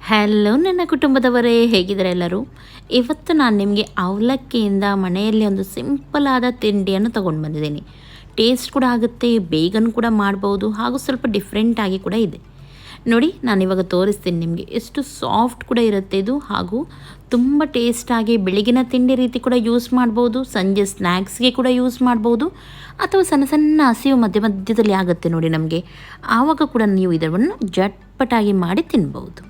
Hello ನನ್ನ ಕುಟುಂಬದವರೇ, ಹೇಗಿದ್ದಾರೆ ಎಲ್ಲರೂ? ಇವತ್ತು ನಾನು ನಿಮಗೆ ಅವಲಕ್ಕಿಯಿಂದ ಮನೆಯಲ್ಲಿ ಒಂದು ಸಿಂಪಲ್ ಆದ ತಿಂಡಿಯನ್ನು ತೊಗೊಂಡು ಬಂದಿದ್ದೀನಿ. ಟೇಸ್ಟ್ ಕೂಡ ಆಗುತ್ತೆ, ಬೇಗನೂ ಕೂಡ ಮಾಡ್ಬೋದು, ಹಾಗೂ ಸ್ವಲ್ಪ ಡಿಫ್ರೆಂಟಾಗಿ ಕೂಡ ಇದೆ. ನೋಡಿ, ನಾನಿವಾಗ ತೋರಿಸ್ತೀನಿ ನಿಮಗೆ. ಎಷ್ಟು ಸಾಫ್ಟ್ ಕೂಡ ಇರುತ್ತೆ ಇದು, ಹಾಗೂ ತುಂಬ ಟೇಸ್ಟಾಗಿ ಬೆಳಗಿನ ತಿಂಡಿ ರೀತಿ ಕೂಡ ಯೂಸ್ ಮಾಡ್ಬೋದು, ಸಂಜೆ ಸ್ನ್ಯಾಕ್ಸ್ಗೆ ಕೂಡ ಯೂಸ್ ಮಾಡ್ಬೋದು, ಅಥವಾ ಸಣ್ಣ ಸಣ್ಣ ಹಸಿವು ಮಧ್ಯದಲ್ಲಿ ಆಗುತ್ತೆ ನೋಡಿ ನಮಗೆ, ಆವಾಗ ಕೂಡ ನೀವು ಇದನ್ನು ಜಟ್ಪಟಾಗಿ ಮಾಡಿ ತಿನ್ಬೋದು.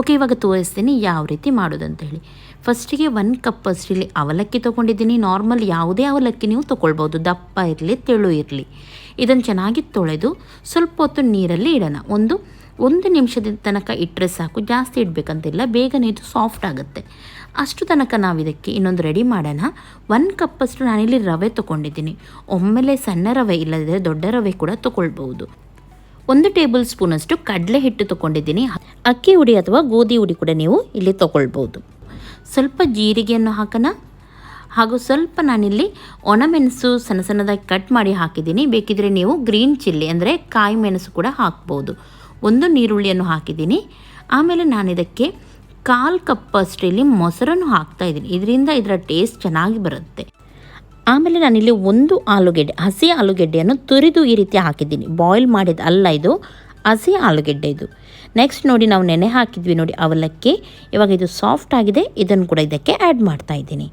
ಓಕೆ, ಇವಾಗ ತೋರಿಸ್ತೀನಿ ಯಾವ ರೀತಿ ಮಾಡೋದಂತ ಹೇಳಿ. ಫಸ್ಟಿಗೆ 1 ಕಪ್ ಅಷ್ಟಿಲ್ಲಿ ಅವಲಕ್ಕಿ ತೊಗೊಂಡಿದ್ದೀನಿ. ನಾರ್ಮಲ್ ಯಾವುದೇ ಅವಲಕ್ಕಿ ನೀವು ತೊಗೊಳ್ಬೋದು, ದಪ್ಪ ಇರಲಿ ತೆಳು ಇರಲಿ. ಇದನ್ನು ಚೆನ್ನಾಗಿ ತೊಳೆದು ಸ್ವಲ್ಪ ಹೊತ್ತು ನೀರಲ್ಲಿ ಇಡೋಣ. ಒಂದು ನಿಮಿಷದ ತನಕ ಇಟ್ಟರೆ ಸಾಕು, ಜಾಸ್ತಿ ಇಡಬೇಕಂತಿಲ್ಲ, ಬೇಗನೆ ಇದು ಸಾಫ್ಟ್ ಆಗುತ್ತೆ. ಅಷ್ಟು ತನಕ ನಾವು ಇದಕ್ಕೆ ಇನ್ನೊಂದು ರೆಡಿ ಮಾಡೋಣ. 1 ಕಪ್ಪಷ್ಟು ನಾನಿಲ್ಲಿ ರವೆ ತೊಗೊಂಡಿದ್ದೀನಿ. ಒಮ್ಮೆಲೆ ಸಣ್ಣ ರವೆ ಇಲ್ಲದಿದ್ದರೆ ದೊಡ್ಡ ರವೆ ಕೂಡ ತೊಗೊಳ್ಬೋದು. 1 ಟೇಬಲ್ ಸ್ಪೂನಷ್ಟು ಕಡಲೆ ಹಿಟ್ಟು ತೊಗೊಂಡಿದ್ದೀನಿ. ಅಕ್ಕಿ ಹುಡಿ ಅಥವಾ ಗೋಧಿ ಹುಡಿ ಕೂಡ ನೀವು ಇಲ್ಲಿ ತೊಗೊಳ್ಬೋದು. ಸ್ವಲ್ಪ ಜೀರಿಗೆಯನ್ನು ಹಾಕೋಣ, ಹಾಗೂ ಸ್ವಲ್ಪ ನಾನಿಲ್ಲಿ ಒಣಮೆಣಸು ಸಣ್ಣ ಸಣ್ಣದಾಗಿ ಕಟ್ ಮಾಡಿ ಹಾಕಿದ್ದೀನಿ. ಬೇಕಿದ್ರೆ ನೀವು ಗ್ರೀನ್ ಚಿಲ್ಲಿ ಅಂದರೆ ಕಾಯಿ ಮೆಣಸು ಕೂಡ ಹಾಕ್ಬೋದು. 1 ಈರುಳ್ಳಿಯನ್ನು ಹಾಕಿದ್ದೀನಿ. ಆಮೇಲೆ ನಾನು ಇದಕ್ಕೆ 1/4 ಕಪ್ ಅಷ್ಟು ಇಲ್ಲಿ ಮೊಸರನ್ನು ಹಾಕ್ತಾಯಿದ್ದೀನಿ. ಇದರಿಂದ ಇದರ ಟೇಸ್ಟ್ ಚೆನ್ನಾಗಿ ಬರುತ್ತೆ. ಆಮೇಲೆ ನಾನಿಲ್ಲಿ 1 ಆಲೂಗೆಡ್ಡೆ, ಹಸಿ ಆಲೂಗೆಡ್ಡೆಯನ್ನು ತುರಿದು ಈ ರೀತಿ ಹಾಕಿದ್ದೀನಿ. ಬಾಯ್ಲ್ ಮಾಡಿದ ಅಲ್ಲ, ಇದು ಹಸಿ ಆಲೂಗೆಡ್ಡೆ ಇದು. ನೆಕ್ಸ್ಟ್ ನೋಡಿ, ನಾವು ನೆನೆ ಹಾಕಿದ್ವಿ ನೋಡಿ ಅವಲಕ್ಕಿ, ಇವಾಗ ಇದು ಸಾಫ್ಟ್ ಆಗಿದೆ. ಇದನ್ನು ಕೂಡ ಇದಕ್ಕೆ ಆ್ಯಡ್ ಮಾಡ್ತಾಯಿದ್ದೀನಿ.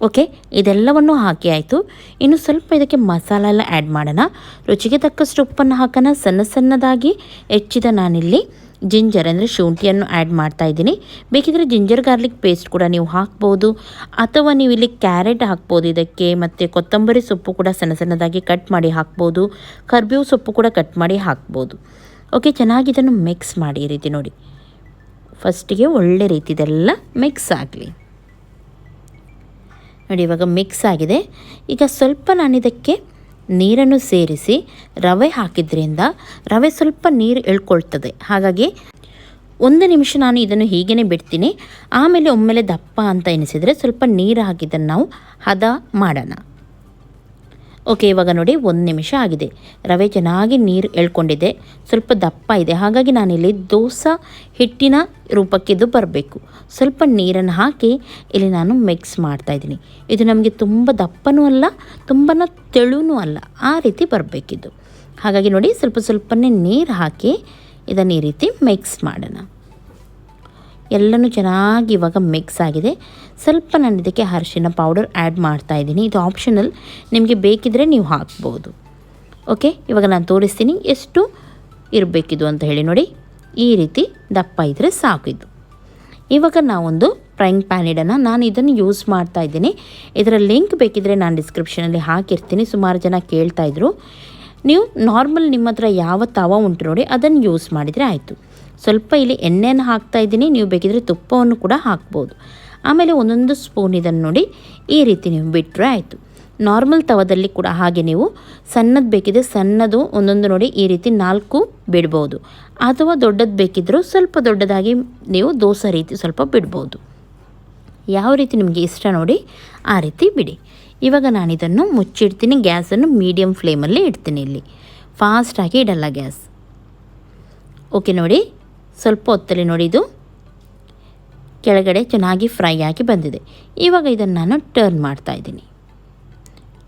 ಓಕೆ, ಇದೆಲ್ಲವನ್ನು ಹಾಕಿ ಆಯಿತು. ಇನ್ನು ಸ್ವಲ್ಪ ಇದಕ್ಕೆ ಮಸಾಲ ಎಲ್ಲ ಆ್ಯಡ್ ಮಾಡೋಣ. ರುಚಿಗೆ ತಕ್ಕಷ್ಟು ಉಪ್ಪನ್ನು ಹಾಕೋಣ. ಸಣ್ಣದಾಗಿ ಹೆಚ್ಚಿದ ನಾನಿಲ್ಲಿ ಜಿಂಜರ್ ಅಂದರೆ ಶುಂಠಿಯನ್ನು ಆ್ಯಡ್ ಮಾಡ್ತಾಯಿದ್ದೀನಿ. ಬೇಕಿದ್ರೆ ಜಿಂಜರ್ ಗಾರ್ಲಿಕ್ ಪೇಸ್ಟ್ ಕೂಡ ನೀವು ಹಾಕ್ಬೋದು, ಅಥವಾ ನೀವು ಇಲ್ಲಿ ಕ್ಯಾರೆಟ್ ಹಾಕ್ಬೋದು ಇದಕ್ಕೆ, ಮತ್ತು ಕೊತ್ತಂಬರಿ ಸೊಪ್ಪು ಕೂಡ ಸಣ್ಣದಾಗಿ ಕಟ್ ಮಾಡಿ ಹಾಕ್ಬೋದು, ಕರಿಬೇವು ಸೊಪ್ಪು ಕೂಡ ಕಟ್ ಮಾಡಿ ಹಾಕ್ಬೋದು. ಓಕೆ, ಚೆನ್ನಾಗಿ ಇದನ್ನು ಮಿಕ್ಸ್ ಮಾಡಿ ಈ ರೀತಿ ನೋಡಿ. ಫಸ್ಟಿಗೆ ಒಳ್ಳೆ ರೀತಿ ಇದೆಲ್ಲ ಮಿಕ್ಸ್ ಆಗಲಿ ನೋಡಿ. ಇವಾಗ ಮಿಕ್ಸ್ ಆಗಿದೆ. ಈಗ ಸ್ವಲ್ಪ ನಾನಿದಕ್ಕೆ ನೀರನ್ನು ಸೇರಿಸಿ ರವೆ ಹಾಕಿದ್ರಿಂದ ರವೆ ಸ್ವಲ್ಪ ನೀರು ಎಳ್ಕೊಳ್ತದೆ. ಹಾಗಾಗಿ 1 ನಿಮಿಷ ನಾನು ಇದನ್ನು ಹೀಗೇ ಬಿಡ್ತೀನಿ. ಆಮೇಲೆ ಒಮ್ಮೆಲೆ ದಪ್ಪ ಅಂತ ಎನಿಸಿದರೆ ಸ್ವಲ್ಪ ನೀರು ಹಾಕಿದ್ದನ್ನು ನಾವು ಹದ ಮಾಡೋಣ. ಓಕೆ, ಇವಾಗ ನೋಡಿ 1 ನಿಮಿಷ ಆಗಿದೆ. ರವೆ ಚೆನ್ನಾಗಿ ನೀರು ಎಳ್ಕೊಂಡಿದೆ, ಸ್ವಲ್ಪ ದಪ್ಪ ಇದೆ. ಹಾಗಾಗಿ ನಾನಿಲ್ಲಿ ದೋಸೆ ಹಿಟ್ಟಿನ ರೂಪಕ್ಕೆ ಇದು ಬರಬೇಕು. ಸ್ವಲ್ಪ ನೀರನ್ನು ಹಾಕಿ ಇಲ್ಲಿ ನಾನು ಮಿಕ್ಸ್ ಮಾಡ್ತಾಯಿದ್ದೀನಿ. ಇದು ನಮಗೆ ತುಂಬ ದಪ್ಪನೂ ಅಲ್ಲ, ತುಂಬ ತೆಳುನೂ ಅಲ್ಲ, ಆ ರೀತಿ ಬರಬೇಕಿದು. ಹಾಗಾಗಿ ನೋಡಿ, ಸ್ವಲ್ಪನೇ ನೀರು ಹಾಕಿ ಇದನ್ನು ಈ ರೀತಿ ಮಿಕ್ಸ್ ಮಾಡೋಣ. ಎಲ್ಲನೂ ಚೆನ್ನಾಗಿ ಇವಾಗ ಮಿಕ್ಸ್ ಆಗಿದೆ. ಸ್ವಲ್ಪ ನಾನು ಇದಕ್ಕೆ ಅರಿಶಿನ ಪೌಡರ್ ಆ್ಯಡ್ ಮಾಡ್ತಾಯಿದ್ದೀನಿ. ಇದು ಆಪ್ಷನಲ್, ನಿಮಗೆ ಬೇಕಿದ್ದರೆ ನೀವು ಹಾಕ್ಬೋದು. ಓಕೆ, ಇವಾಗ ನಾನು ತೋರಿಸ್ತೀನಿ ಎಷ್ಟು ಇರಬೇಕಿದು ಅಂತ ಹೇಳಿ. ನೋಡಿ, ಈ ರೀತಿ ದಪ್ಪ ಇದ್ದರೆ ಸಾಕು ಇದು. ಇವಾಗ ನಾವೊಂದು ಫ್ರೈಂಗ್ ಪ್ಯಾನ್ ಇಡೋಣ. ನಾನು ಇದನ್ನು ಯೂಸ್ ಮಾಡ್ತಾಯಿದ್ದೀನಿ. ಇದರ ಲಿಂಕ್ ಬೇಕಿದ್ದರೆ ನಾನು ಡಿಸ್ಕ್ರಿಪ್ಷನಲ್ಲಿ ಹಾಕಿರ್ತೀನಿ. ಸುಮಾರು ಜನ ಕೇಳ್ತಾಯಿದ್ರು. ನೀವು ನಾರ್ಮಲ್ ನಿಮ್ಮ ಹತ್ರ ಯಾವ ತವ ಉಂಟು ನೋಡಿ, ಅದನ್ನು ಯೂಸ್ ಮಾಡಿದರೆ ಆಯಿತು. ಸ್ವಲ್ಪ ಇಲ್ಲಿ ಎಣ್ಣೆಯನ್ನು ಹಾಕ್ತಾಯಿದ್ದೀನಿ, ನೀವು ಬೇಕಿದ್ರೆ ತುಪ್ಪವನ್ನು ಕೂಡ ಹಾಕ್ಬೋದು. ಆಮೇಲೆ 1 ಸ್ಪೂನ್ ಇದನ್ನು ನೋಡಿ ಈ ರೀತಿ ನೀವು ಬಿಟ್ಟರೆ ಆಯಿತು. ನಾರ್ಮಲ್ ತವದಲ್ಲಿ ಕೂಡ ಹಾಗೆ ನೀವು ಸಣ್ಣದು ಬೇಕಿದ್ರೆ ಸಣ್ಣದು ಒಂದೊಂದು ನೋಡಿ ಈ ರೀತಿ 4 ಬಿಡ್ಬೋದು, ಅಥವಾ ದೊಡ್ಡದು ಬೇಕಿದ್ದರೂ ಸ್ವಲ್ಪ ದೊಡ್ಡದಾಗಿ ನೀವು ದೋಸೆ ರೀತಿ ಸ್ವಲ್ಪ ಬಿಡ್ಬೋದು. ಯಾವ ರೀತಿ ನಿಮಗೆ ಇಷ್ಟ ನೋಡಿ ಆ ರೀತಿ ಬಿಡಿ. ಇವಾಗ ನಾನಿದನ್ನು ಮುಚ್ಚಿಡ್ತೀನಿ. ಗ್ಯಾಸನ್ನು ಮೀಡಿಯಮ್ ಫ್ಲೇಮಲ್ಲಿ ಇಡ್ತೀನಿ. ಇಲ್ಲಿ ಫಾಸ್ಟಾಗಿ ಇಡಲ್ಲ ಗ್ಯಾಸ್. ಓಕೆ ನೋಡಿ, ಸ್ವಲ್ಪ ಹೊತ್ತಲ್ಲಿ ನೋಡಿ ಇದು ಕೆಳಗಡೆ ಚೆನ್ನಾಗಿ ಫ್ರೈ ಆಗಿ ಬಂದಿದೆ. ಇವಾಗ ಇದನ್ನು ನಾನು ಟರ್ನ್ ಮಾಡ್ತಾಯಿದ್ದೀನಿ.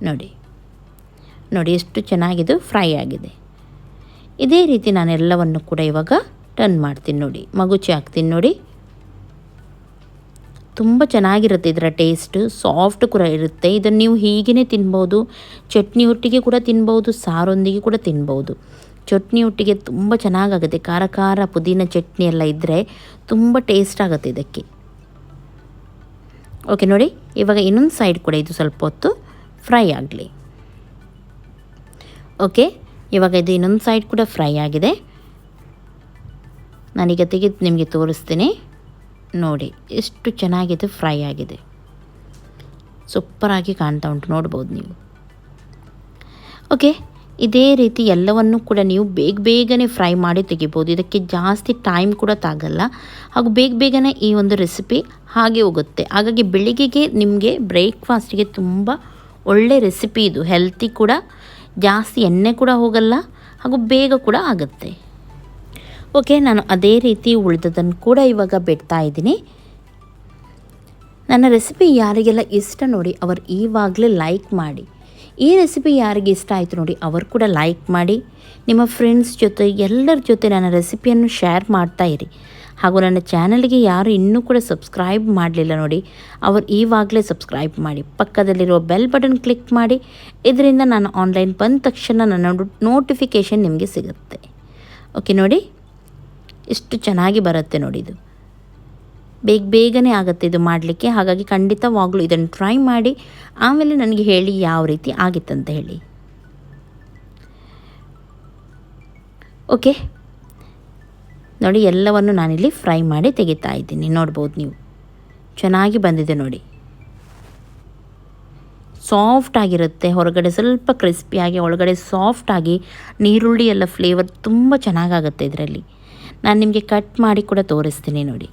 ನೋಡಿ ಎಷ್ಟು ಚೆನ್ನಾಗಿದು ಫ್ರೈ ಆಗಿದೆ. ಇದೇ ರೀತಿ ನಾನು ಎಲ್ಲವನ್ನು ಕೂಡ ಇವಾಗ ಟರ್ನ್ ಮಾಡ್ತೀನಿ. ನೋಡಿ, ಮಗುಚಿ ಹಾಕ್ತೀನಿ. ನೋಡಿ, ತುಂಬ ಚೆನ್ನಾಗಿರುತ್ತೆ. ಇದರ ಟೇಸ್ಟು ಸಾಫ್ಟ್ ಕೂಡ ಇರುತ್ತೆ. ಇದನ್ನು ನೀವು ಹೀಗೇ ತಿನ್ಬೋದು, ಚಟ್ನಿ ಒಟ್ಟಿಗೆ ಕೂಡ ತಿನ್ಬೋದು, ಸಾರೊಂದಿಗೆ ಕೂಡ ತಿನ್ಬೋದು. ಚಟ್ನಿ ಒಟ್ಟಿಗೆ ತುಂಬ ಚೆನ್ನಾಗಾಗುತ್ತೆ. ಖಾರ ಪುದೀನ ಚಟ್ನಿ ಎಲ್ಲ ಇದ್ದರೆ ತುಂಬ ಟೇಸ್ಟ್ ಆಗುತ್ತೆ ಇದಕ್ಕೆ. ಓಕೆ ನೋಡಿ, ಇವಾಗ ಇನ್ನೊಂದು ಸೈಡ್ ಕೂಡ ಇದು ಸ್ವಲ್ಪ ಹೊತ್ತು ಫ್ರೈ ಆಗಲಿ. ಓಕೆ, ಇವಾಗ ಇದು ಇನ್ನೊಂದು ಸೈಡ್ ಕೂಡ ಫ್ರೈ ಆಗಿದೆ. ನಾನೀಗ ತೆಗೆದು ನಿಮಗೆ ತೋರಿಸ್ತೀನಿ. ನೋಡಿ ಎಷ್ಟು ಚೆನ್ನಾಗಿದೆ ಫ್ರೈ ಆಗಿದೆ. ಸೂಪರಾಗಿ ಕಾಣ್ತಾ ಉಂಟು, ನೋಡ್ಬೋದು ನೀವು. ಓಕೆ, ಇದೇ ರೀತಿ ಎಲ್ಲವನ್ನು ಕೂಡ ನೀವು ಬೇಗನೆ ಫ್ರೈ ಮಾಡಿ ತೆಗಿಬೋದು. ಇದಕ್ಕೆ ಜಾಸ್ತಿ ಟೈಮ್ ಕೂಡ ತಾಗಲ್ಲ, ಹಾಗೂ ಬೇಗನೆ ಈ ಒಂದು ರೆಸಿಪಿ ಹಾಗೆ ಹೋಗುತ್ತೆ. ಹಾಗಾಗಿ ಬೆಳಿಗ್ಗೆಗೆ ನಿಮಗೆ ಬ್ರೇಕ್ಫಾಸ್ಟಿಗೆ ತುಂಬ ಒಳ್ಳೆ ರೆಸಿಪಿ ಇದು. ಹೆಲ್ತಿ ಕೂಡ, ಜಾಸ್ತಿ ಎಣ್ಣೆ ಕೂಡ ಹೋಗಲ್ಲ, ಹಾಗೂ ಬೇಗ ಕೂಡ ಆಗುತ್ತೆ. ಓಕೆ, ನಾನು ಅದೇ ರೀತಿ ಉಳಿದದನ್ನು ಕೂಡ ಇವಾಗ ಬಿಡ್ತಾ ಇದ್ದೀನಿ. ನನ್ನ ರೆಸಿಪಿ ಯಾರಿಗೆಲ್ಲ ಇಷ್ಟ ನೋಡಿ ಅವರು ಈವಾಗಲೇ ಲೈಕ್ ಮಾಡಿ. ಈ ರೆಸಿಪಿ ಯಾರಿಗೆ ಇಷ್ಟ ಆಯಿತು ನೋಡಿ ಅವರು ಕೂಡ ಲೈಕ್ ಮಾಡಿ. ನಿಮ್ಮ ಫ್ರೆಂಡ್ಸ್ ಜೊತೆ ಎಲ್ಲರ ಜೊತೆ ನನ್ನ ರೆಸಿಪಿಯನ್ನು ಶೇರ್ ಮಾಡ್ತಾ ಇರಿ. ಹಾಗೂ ನನ್ನ ಚಾನಲ್ಗೆ ಯಾರು ಇನ್ನೂ ಕೂಡ ಸಬ್ಸ್ಕ್ರೈಬ್ ಮಾಡಲಿಲ್ಲ ನೋಡಿ ಅವರು ಈವಾಗಲೇ ಸಬ್ಸ್ಕ್ರೈಬ್ ಮಾಡಿ. ಪಕ್ಕದಲ್ಲಿರುವ ಬೆಲ್ ಬಟನ್ ಕ್ಲಿಕ್ ಮಾಡಿ. ಇದರಿಂದ ನಾನು ಆನ್ಲೈನ್ ಬಂದ ತಕ್ಷಣ ನನ್ನ ನೋಟಿಫಿಕೇಷನ್ ನಿಮಗೆ ಸಿಗುತ್ತೆ. ಓಕೆ ನೋಡಿ, ಎಷ್ಟು ಚೆನ್ನಾಗಿ ಬರುತ್ತೆ ನೋಡಿ. ಇದು ಬೇಗನೆ ಆಗುತ್ತೆ ಇದು ಮಾಡಲಿಕ್ಕೆ. ಹಾಗಾಗಿ ಖಂಡಿತವಾಗ್ಲೂ ಇದನ್ನು ಟ್ರೈ ಮಾಡಿ. ಆಮೇಲೆ ನನಗೆ ಹೇಳಿ ಯಾವ ರೀತಿ ಆಗಿತ್ತಂತ ಹೇಳಿ. ಓಕೆ ನೋಡಿ, ಎಲ್ಲವನ್ನು ನಾನಿಲ್ಲಿ ಫ್ರೈ ಮಾಡಿ ತೆಗಿತಾ ಇದ್ದೀನಿ. ನೋಡ್ಬೋದು ನೀವು, ಚೆನ್ನಾಗಿ ಬಂದಿದೆ ನೋಡಿ. ಸಾಫ್ಟಾಗಿರುತ್ತೆ, ಹೊರಗಡೆ ಸ್ವಲ್ಪ ಕ್ರಿಸ್ಪಿಯಾಗಿ ಒಳಗಡೆ ಸಾಫ್ಟಾಗಿ, ನೀರುಳ್ಳಿ ಎಲ್ಲ ಫ್ಲೇವರ್ ತುಂಬ ಚೆನ್ನಾಗಾಗುತ್ತೆ ಇದರಲ್ಲಿ. ನಾನು ನಿಮಗೆ ಕಟ್ ಮಾಡಿ ಕೂಡ ತೋರಿಸ್ತೀನಿ ನೋಡಿ.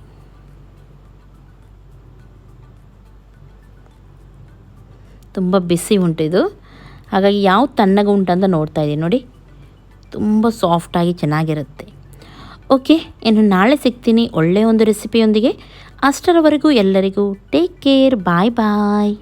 ತುಂಬ ಬಿಸಿ ಉಂಟು ಇದು, ಹಾಗಾಗಿ ಯಾವ ತಣ್ಣಗೆ ಉಂಟಂತ ನೋಡ್ತಾ ಇದ್ದೀನಿ ನೋಡಿ. ತುಂಬ ಸಾಫ್ಟಾಗಿ ಚೆನ್ನಾಗಿರುತ್ತೆ. ಓಕೆ, ಇನ್ನು ನಾಳೆ ಸಿಗ್ತೀನಿ ಒಳ್ಳೆಯ ಒಂದು ರೆಸಿಪಿಯೊಂದಿಗೆ. ಅಷ್ಟರವರೆಗೂ ಎಲ್ಲರಿಗೂ ಟೇಕ್ ಕೇರ್, ಬಾಯ್ ಬಾಯ್.